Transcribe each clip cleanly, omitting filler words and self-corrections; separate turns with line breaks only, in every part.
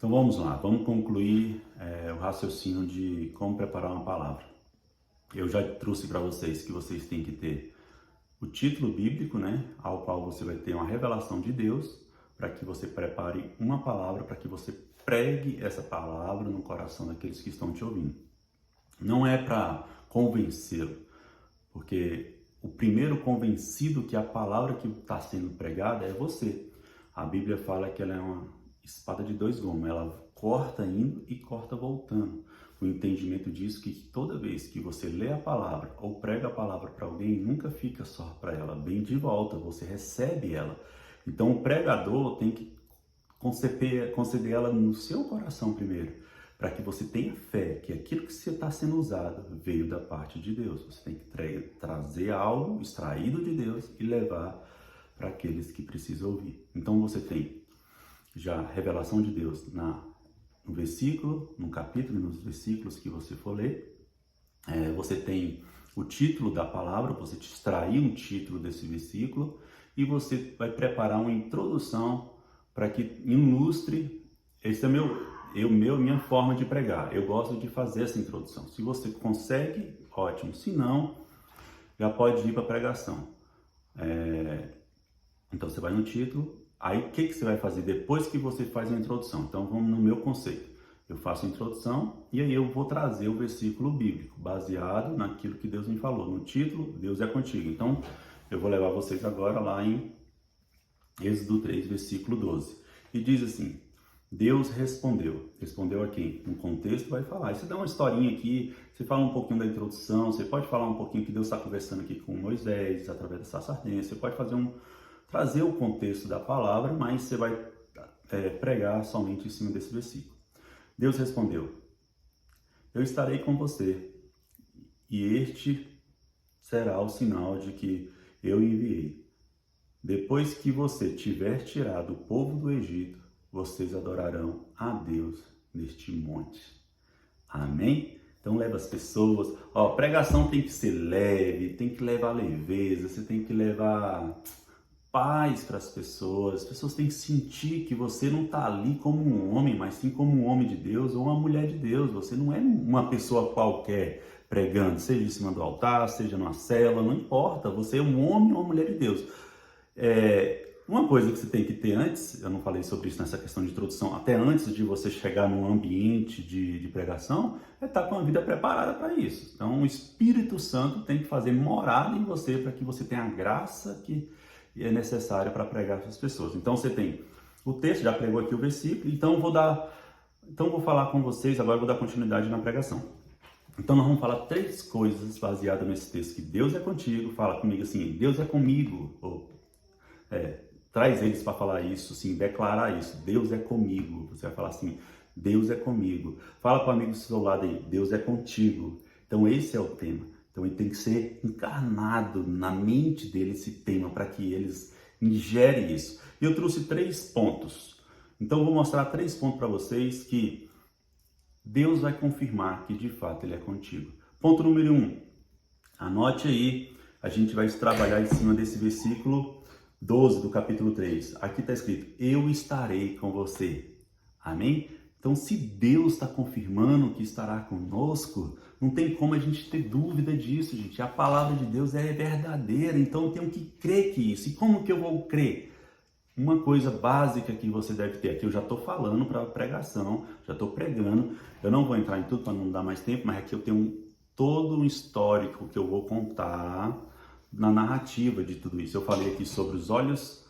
Então vamos lá, vamos concluir o raciocínio de como preparar uma palavra. Eu já trouxe para vocês que vocês têm que ter o título bíblico, né, ao qual você vai ter uma revelação de Deus, para que você prepare uma palavra, para que você pregue essa palavra no coração daqueles que estão te ouvindo. Não é para convencê-lo, porque o primeiro convencido que a palavra que está sendo pregada é você. A Bíblia fala que ela é uma espada de dois gumes, ela corta indo e corta voltando. O entendimento disso que toda vez que você lê a palavra ou prega a palavra para alguém, nunca fica só para ela, vem de volta, você recebe ela. Então o pregador tem que conceder ela no seu coração primeiro, para que você tenha fé que aquilo que você está sendo usado veio da parte de Deus. Você tem que trazer algo extraído de Deus e levar para aqueles que precisam ouvir. Então você tem já a revelação de Deus no versículo, no capítulo e nos versículos que você for ler. Você tem o título da palavra, você te extrair um título desse versículo e você vai preparar uma introdução para que ilustre. Esse é minha forma de pregar. Eu gosto de fazer essa introdução. Se você consegue, ótimo. Se não, já pode ir para a pregação. Então você vai no título. Aí o que você vai fazer depois que você faz a introdução? Então vamos no meu conceito. Eu faço a introdução e aí eu vou trazer o versículo bíblico, baseado naquilo que Deus me falou. No título, Deus é contigo. Então eu vou levar vocês agora lá em Êxodo 3, versículo 12. E diz assim: Deus respondeu. Respondeu a quem? No contexto vai falar. Aí você dá uma historinha aqui, você fala um pouquinho da introdução, você pode falar um pouquinho que Deus está conversando aqui com Moisés, através da sarça ardente, você pode trazer o contexto da palavra, mas você vai pregar somente em cima desse versículo. Deus respondeu: eu estarei com você, e este será o sinal de que eu enviei. Depois que você tiver tirado o povo do Egito, vocês adorarão a Deus neste monte. Amém? Então leva as pessoas. Pregação tem que ser leve, tem que levar leveza, você tem que levar paz para as pessoas têm que sentir que você não está ali como um homem, mas sim como um homem de Deus ou uma mulher de Deus. Você não é uma pessoa qualquer pregando, seja em cima do altar, seja numa cela, não importa, você é um homem ou uma mulher de Deus. Uma coisa que você tem que ter antes, eu não falei sobre isso nessa questão de introdução, até antes de você chegar num ambiente de pregação, é estar com a vida preparada para isso. Então o Espírito Santo tem que fazer morada em você para que você tenha a graça que é necessária para pregar para as pessoas. Então você tem o texto, já pregou aqui o versículo, então vou falar com vocês, agora vou dar continuidade na pregação. Então nós vamos falar 3 coisas baseadas nesse texto, que Deus é contigo, fala comigo assim, Deus é comigo, traz eles para falar isso, sim, declarar isso, Deus é comigo, você vai falar assim, Deus é comigo, fala para o amigo do seu lado aí, Deus é contigo. Então esse é o tema. Então ele tem que ser encarnado na mente dele esse tema para que eles ingerem isso. E eu trouxe 3 pontos. Então eu vou mostrar 3 pontos para vocês que Deus vai confirmar que de fato ele é contigo. Ponto número 1. Anote aí, a gente vai trabalhar em cima desse versículo 12 do capítulo 3. Aqui está escrito: eu estarei com você. Amém? Então, se Deus está confirmando que estará conosco, não tem como a gente ter dúvida disso, gente. A palavra de Deus é verdadeira, então eu tenho que crer que isso. E como que eu vou crer? Uma coisa básica que você deve ter, aqui eu já estou falando para a pregação, já estou pregando, eu não vou entrar em tudo para não dar mais tempo, mas aqui eu tenho todo um histórico que eu vou contar na narrativa de tudo isso. Eu falei aqui sobre os olhos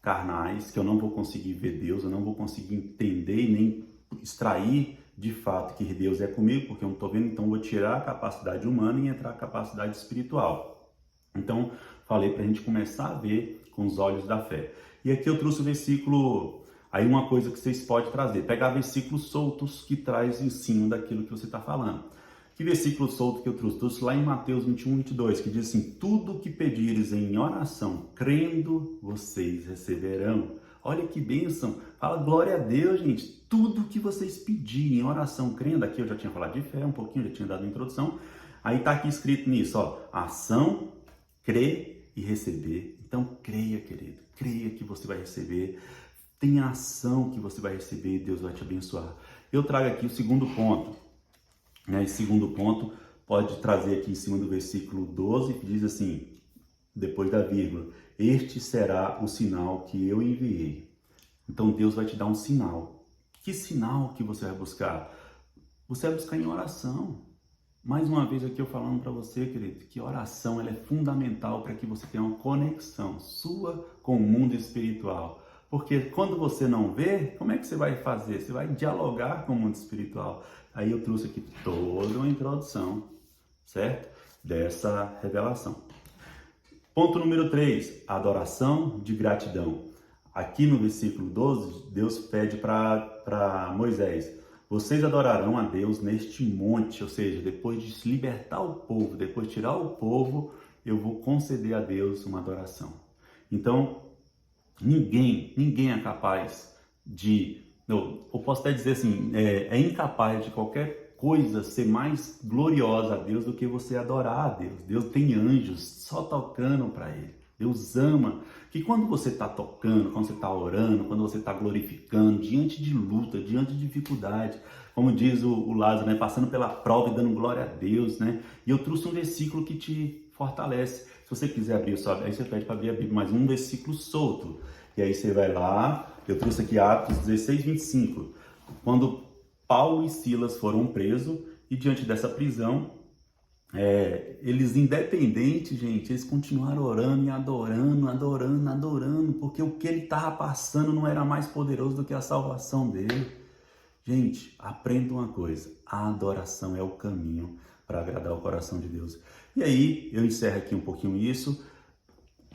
carnais, que eu não vou conseguir ver Deus, eu não vou conseguir entender e nem extrair de fato que Deus é comigo, porque eu não estou vendo, então eu vou tirar a capacidade humana e entrar a capacidade espiritual. Então, falei para a gente começar a ver com os olhos da fé. E aqui eu trouxe o versículo, aí uma coisa que vocês podem trazer, pegar versículos soltos que traz em cima daquilo que você está falando. Que versículo solto que eu trouxe? Trouxe lá em Mateus 21, 22, que diz assim: tudo que pedires em oração, crendo, vocês receberão. Olha que bênção, fala glória a Deus, gente. Tudo que vocês pedirem em oração, crendo, aqui eu já tinha falado de fé um pouquinho, já tinha dado a introdução. Aí está aqui escrito nisso, ação, crer e receber. Então creia, querido, creia que você vai receber. tem ação que você vai receber e Deus vai te abençoar. Eu trago aqui o segundo ponto. Esse segundo ponto pode trazer aqui em cima do versículo 12, que diz assim, depois da vírgula, este será o sinal que eu enviei. Então Deus vai te dar um sinal. Que sinal que você vai buscar? Você vai buscar em oração. Mais uma vez aqui eu falando para você, querido, que oração ela é fundamental para que você tenha uma conexão sua com o mundo espiritual. Porque quando você não vê, como é que você vai fazer? Você vai dialogar com o mundo espiritual. Aí eu trouxe aqui toda uma introdução, certo? Dessa revelação. Ponto número 3, adoração de gratidão. Aqui no versículo 12, Deus pede para Moisés, vocês adorarão a Deus neste monte, ou seja, depois de libertar o povo, depois de tirar o povo, eu vou conceder a Deus uma adoração. Então, ninguém é capaz de, eu posso até dizer assim, é incapaz de qualquer coisa ser mais gloriosa a Deus do que você adorar a Deus. Deus tem anjos só tocando para Ele. Deus ama que quando você está tocando, quando você está orando, quando você está glorificando, diante de luta, diante de dificuldade, como diz o Lázaro, né, passando pela prova e dando glória a Deus, né? E eu trouxe um versículo que te fortalece. Se você quiser abrir, aí você pede para abrir a Bíblia, mais um versículo solto. E aí você vai lá, eu trouxe aqui Atos 16, 25. Quando Paulo e Silas foram presos e diante dessa prisão, eles independentes, gente, eles continuaram orando e adorando, porque o que ele estava passando não era mais poderoso do que a salvação dele. Gente, aprenda uma coisa, a adoração é o caminho para agradar o coração de Deus. E aí, eu encerro aqui um pouquinho isso.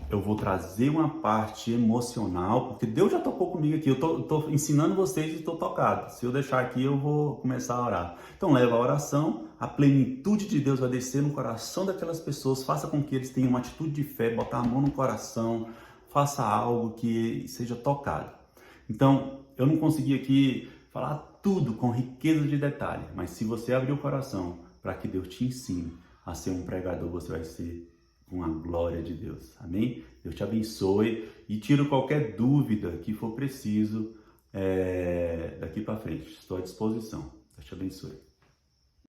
Eu vou trazer uma parte emocional, porque Deus já tocou comigo aqui. Eu tô ensinando vocês e estou tocado. Se eu deixar aqui, eu vou começar a orar. Então, leva a oração, a plenitude de Deus vai descer no coração daquelas pessoas. Faça com que eles tenham uma atitude de fé, botar a mão no coração, faça algo que seja tocado. Então, eu não consegui aqui falar tudo com riqueza de detalhe, mas se você abrir o coração para que Deus te ensine a ser um pregador, você vai ser com a glória de Deus. Amém? Deus te abençoe e tiro qualquer dúvida que for preciso daqui para frente. Estou à disposição. Deus te abençoe.